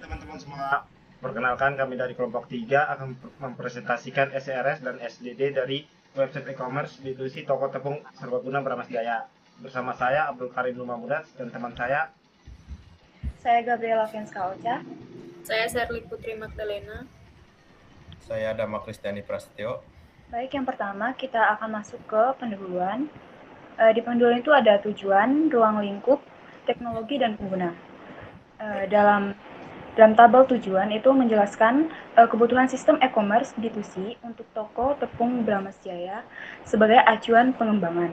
Teman-teman semua, perkenalkan kami dari kelompok 3 akan mempresentasikan SRS dan SDD dari website e-commerce B2C toko tepung serbaguna Beramas Jaya. Bersama saya Abdul Karim Lumamudat dan teman Saya Gabriela Venska Ocha. Saya Sherly Putri Magdalena. Saya Dama Kristiani Prasetyo. Baik, yang pertama kita akan masuk ke pendahuluan. Di pendahuluan itu ada tujuan, ruang lingkup, teknologi, dan pengguna. Dalam tabel tujuan itu menjelaskan kebutuhan sistem e-commerce B2C untuk toko tepung Beramas Jaya sebagai acuan pengembangan.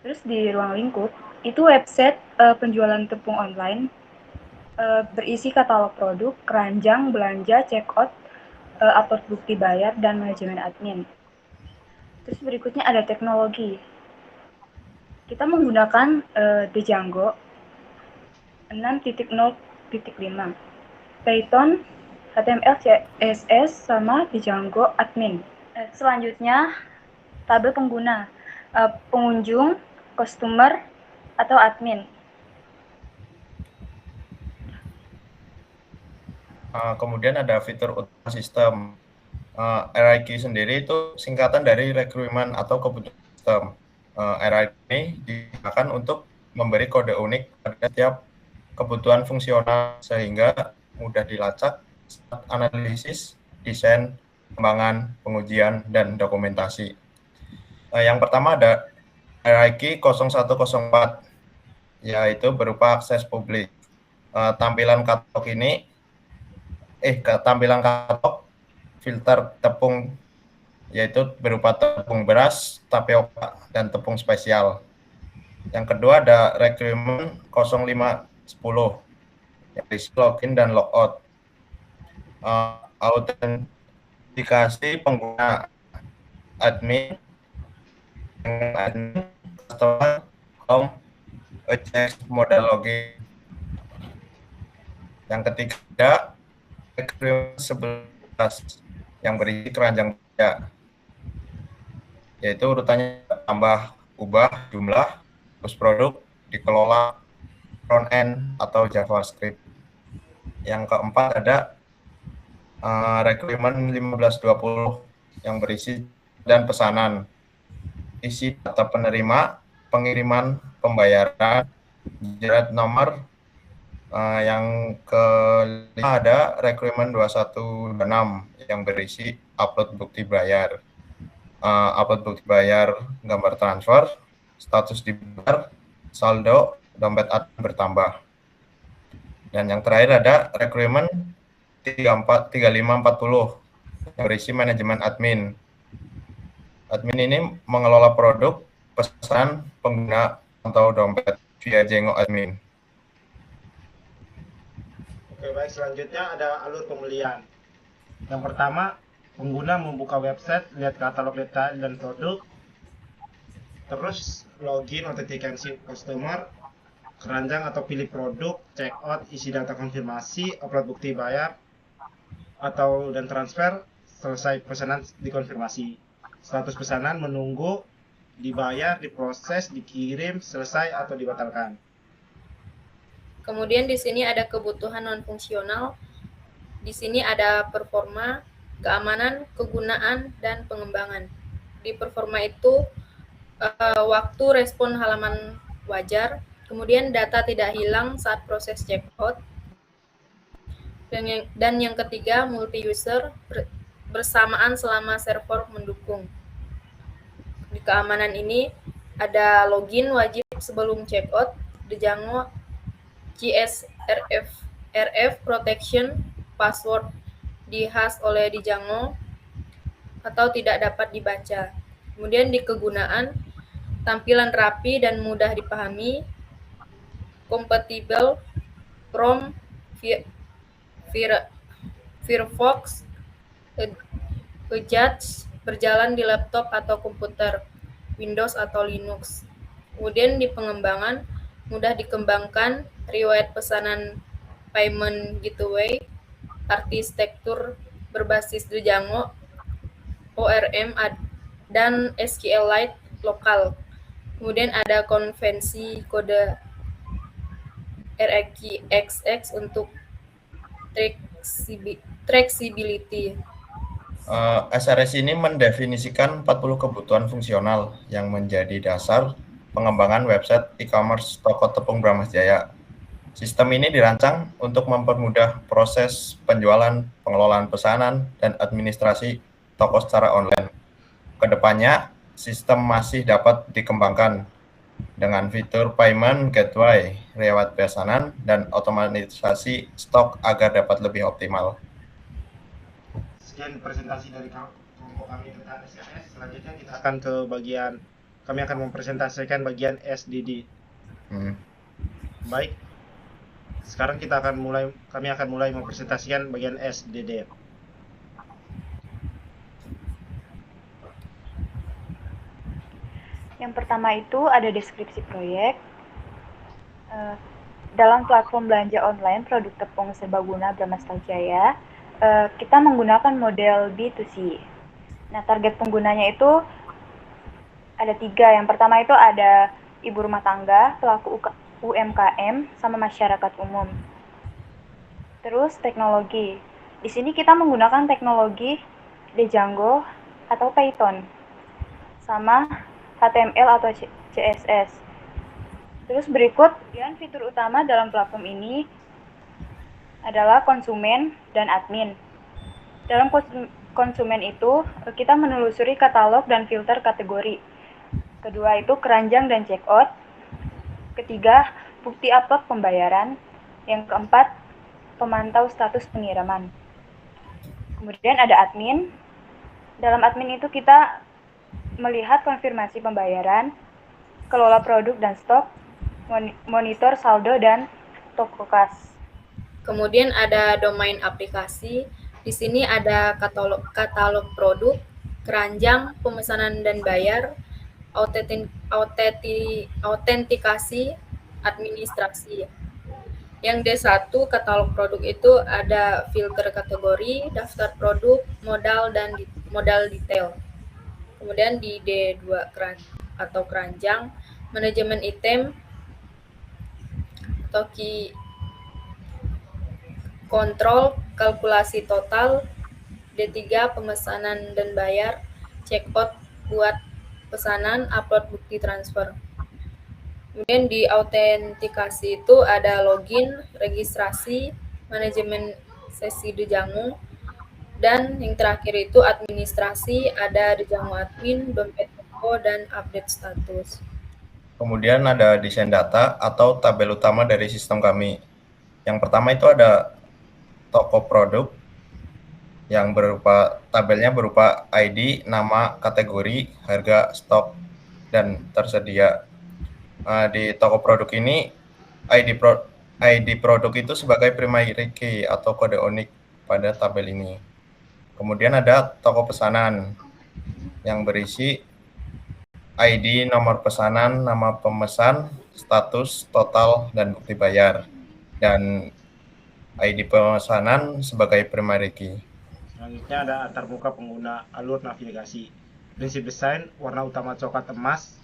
Terus di ruang lingkup itu website penjualan tepung online berisi katalog produk, keranjang, belanja, checkout, upload bukti bayar, dan manajemen admin. Terus berikutnya ada teknologi. Kita menggunakan Django 6.0.5, Python, HTML, CSS, sama Django admin. Selanjutnya, tabel pengguna, pengunjung, customer, atau admin. Kemudian ada fitur utama sistem. RIQ sendiri itu singkatan dari requirement atau kebutuhan sistem. RIQ ini digunakan untuk memberi kode unik pada setiap kebutuhan fungsional sehingga mudah dilacak saat analisis, desain, pengembangan, pengujian, dan dokumentasi. Yang pertama ada RIQ 0104, yaitu berupa akses publik. Tampilan katalog filter tepung yaitu berupa tepung beras, tapioka, dan tepung spesial. Yang kedua ada requirement 0510 yaitu login dan logout. Autentikasi pengguna admin customer home access modal login. Yang ketiga requirement 11 yang berisi keranjang belanja, yaitu urutannya tambah ubah jumlah, terus produk dikelola front end atau JavaScript. Yang keempat ada requirement 1520 yang berisi dan pesanan, isi data penerima, pengiriman, pembayaran, jerat nomor. Yang kelima ada requirement 2126 yang berisi upload bukti bayar. Upload bukti bayar gambar transfer, status dibayar, saldo, dompet admin bertambah. Dan yang terakhir ada requirement 3540 yang berisi manajemen admin. Admin ini mengelola produk, pesan, pengguna, atau dompet via Jengo admin. Oke, baik, selanjutnya ada alur pembelian. Yang pertama, pengguna membuka website, lihat katalog detail dan produk, terus login, autentikasi customer, keranjang atau pilih produk, check out, isi data konfirmasi, upload bukti bayar dan transfer, selesai pesanan dikonfirmasi. Status pesanan menunggu, dibayar, diproses, dikirim, selesai atau dibatalkan. Kemudian di sini ada kebutuhan non-fungsional. Di sini ada performa, keamanan, kegunaan, dan pengembangan. Di performa itu waktu respon halaman wajar, kemudian data tidak hilang saat proses checkout, dan yang ketiga multi-user bersamaan selama server mendukung. Di keamanan ini ada login wajib sebelum checkout, Django CSRF protection, password dihash oleh Django atau tidak dapat dibaca. Kemudian di kegunaan, tampilan rapi dan mudah dipahami, kompatibel Chrome, Firefox, Edge, berjalan di laptop atau komputer Windows atau Linux. Kemudian di pengembangan, mudah dikembangkan, riwayat pesanan payment gateway, arsitektur berbasis Django, ORM, dan SQLite lokal. Kemudian ada konvensi kode RxX untuk traceability. SRS ini mendefinisikan 40 kebutuhan fungsional yang menjadi dasar pengembangan website e-commerce toko tepung Bramahjaya. Sistem ini dirancang untuk mempermudah proses penjualan, pengelolaan pesanan, dan administrasi toko secara online. Kedepannya, sistem masih dapat dikembangkan dengan fitur payment gateway, riwayat pesanan, dan otomatisasi stok agar dapat lebih optimal. Sekian presentasi dari kelompok kami tentang SRS. Selanjutnya kita akan ke bagian, kami akan mempresentasikan bagian SDD. Baik. Sekarang kami akan mulai mempresentasikan bagian SDD. Yang pertama itu ada deskripsi proyek. Dalam platform belanja online produk tepung serbaguna Bramahjaya, kita menggunakan model B2C. Nah, target penggunanya itu ada 3. Yang pertama itu ada ibu rumah tangga, pelaku UMKM, sama masyarakat umum. Terus teknologi. Di sini kita menggunakan teknologi Django atau Python, sama HTML atau CSS. Terus berikut, fitur utama dalam platform ini adalah konsumen dan admin. Dalam konsumen itu, kita menelusuri katalog dan filter kategori. Kedua itu keranjang dan checkout. Ketiga, bukti upload pembayaran. Yang keempat, pemantau status pengiriman. Kemudian ada admin. Dalam admin itu kita melihat konfirmasi pembayaran, kelola produk dan stok, monitor saldo dan toko kas. Kemudian ada domain aplikasi. Di sini ada katalog produk, keranjang, pemesanan dan bayar, autentikasi, administrasi. Yang D1 katalog produk itu ada filter kategori, daftar produk, modal dan modal detail. Kemudian di D2 atau keranjang, manajemen item atau kontrol, kalkulasi total. D3 pemesanan dan bayar, checkout buat pesanan, upload bukti transfer. Kemudian di autentikasi itu ada login, registrasi, manajemen sesi Django, dan yang terakhir itu administrasi, ada Django admin, dompet toko, dan update status. Kemudian ada desain data atau tabel utama dari sistem kami. Yang pertama itu ada toko produk yang tabelnya berupa ID, nama, kategori, harga, stok, dan tersedia. Di toko produk ini ID produk itu sebagai primary key atau kode unik pada tabel ini. Kemudian ada toko pesanan yang berisi ID, nomor pesanan, nama pemesan, status, total, dan bukti bayar. Dan ID pemesanan sebagai primary key. Selanjutnya ada antarmuka pengguna alur navigasi. Prinsip desain, warna utama coklat emas,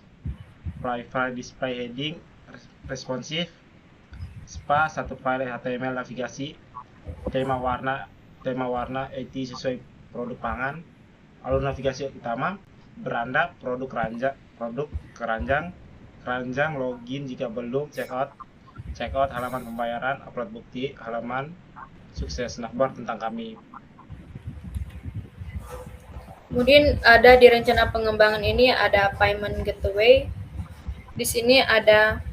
private display heading, responsif, SPA, satu file HTML navigasi, tema warna IT sesuai produk pangan, alur navigasi utama, beranda, produk keranjang, login jika belum, checkout, halaman pembayaran, upload bukti, halaman sukses navbar tentang kami. Kemudian ada di rencana pengembangan ini ada payment gateway. Di sini ada